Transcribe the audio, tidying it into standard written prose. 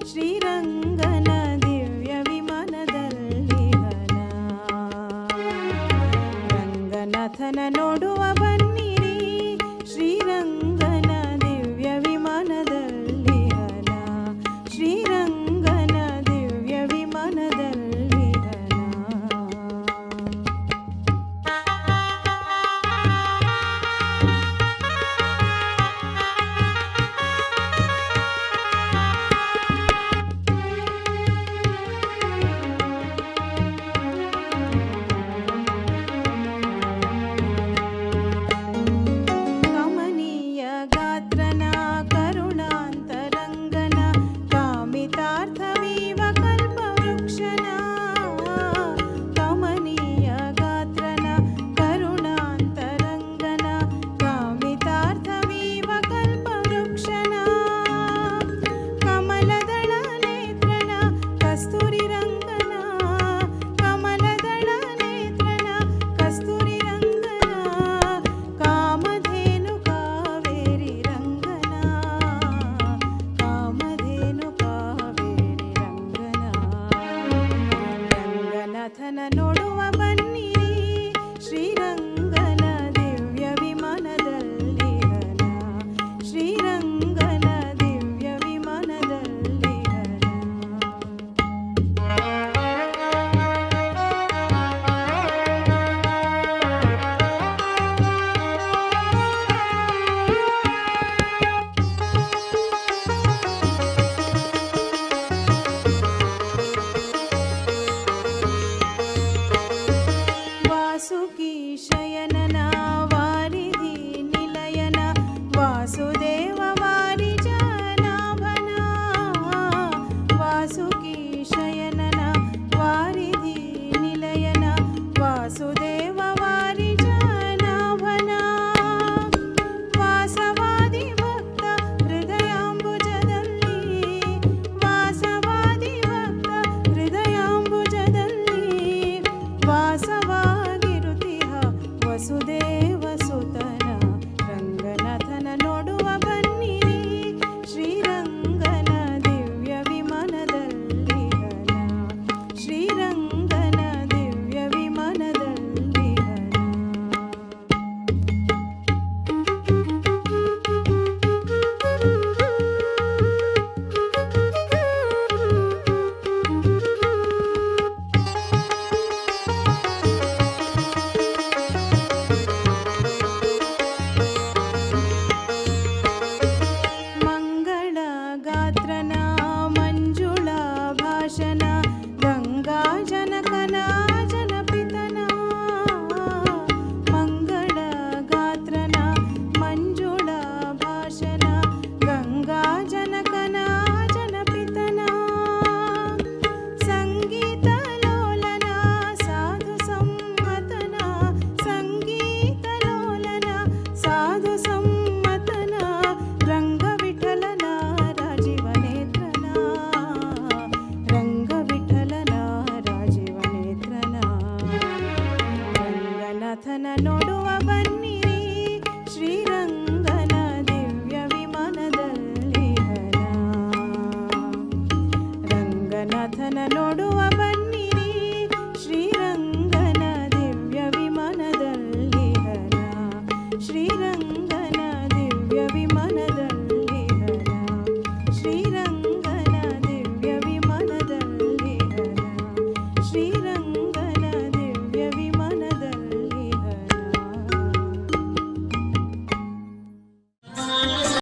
ಶ್ರೀರಂಗನ ದಿವ್ಯ ವಿಮಾನದಲ್ಲಿ ಹನ ರಂಗನಾಥನ ನೋಡುವ ಬನ್ನಿರಿ ಶ್ರೀರಂಗನ ದಿವ್ಯ ವಿಮಾನದಲ್ಲಿ ಹನ ಶ್ರೀರಂಗನ ದಿವ್ಯ ವಿಮಾನದಲ್ಲಿ ಹನ ರಂಗನಾಥನ ನೋಡುವ ಬನ್ನಿರಿ ಶ್ರೀರಂಗನ ದಿವ್ಯ ವಿಮಾನದಲ್ಲಿ ಹನ ಶ್ರೀರಂಗನ ದಿವ್ಯ ವಿಮಾನದಲ್ಲಿ ಹನ ವಾಸುಕಿ ಶಯನನ ವಾರಿಧಿ ನಿಲಯನ ವಾಸುದೇವ ವಾರಿಜನಾಭನ ವಾಸುಕಿ ಶಯನನ ವಾರಿಧಿ ನಿಲಯನ ವಾಸುದೇವ ವಾರಿಜನಾಭನ ವಾಸವಾದಿ ಭಕ್ತ ಹೃದಯಾಂಬುಜದಲ್ಲಿ ವಾಸವಾದಿ ಭಕ್ತ ಹೃದಯಾಂಬುಜದಲ್ಲಿ ವಾಸವಾಗಿರುತ್ತಿಹ ವಸುದೇವ ಸುತನ ರಂಗನಾಥನ ನೋಡುವ ಬನ್ನಿರಿ ಶ್ರೀರಂಗನ ದಿವ್ಯ ವಿಮಾನದಲ್ಲಿ ಹನ ಶ್ರೀರಂಗನ ದಿವ್ಯ ವಿಮಾನದಲ್ಲಿ ಹನ ಮಂಗಳ ಗಾತ್ರನ ಮಂಜುಳ ಭಾಷಣ ಗಂಗಾ ಜನಕನ ಜನಪಿತನ ಮಂಗಳ ಗಾತ್ರನ ಮಂಜುಳ ಭಾಷಣ ಗಂಗಾ ಜನಕನ ಜನಪಿತನ ಸಂಗೀತ ಲೋಲನ ಸಾಧು ಸಮ್ಮತನ ಸಂಗೀತ ಲೋಲನ ಸಾಧು ಸಮ್ಮತನ ರಂಗ ವಿಠಲನ ರಾಜೀವ ನೇತ್ರನ ರಂಗ ವಿಠಲನ ರಾಜೀವ ನೇತ್ರನ ರಂಗನಾಥನ ನೋಡುವ ಬನ್ನಿರಿ ಶ್ರೀರಂಗನ ದಿವ್ಯ ವಿಮಾನದಲ್ಲಿ ಹನ ರಂಗನಾಥನ ನೋಡುವ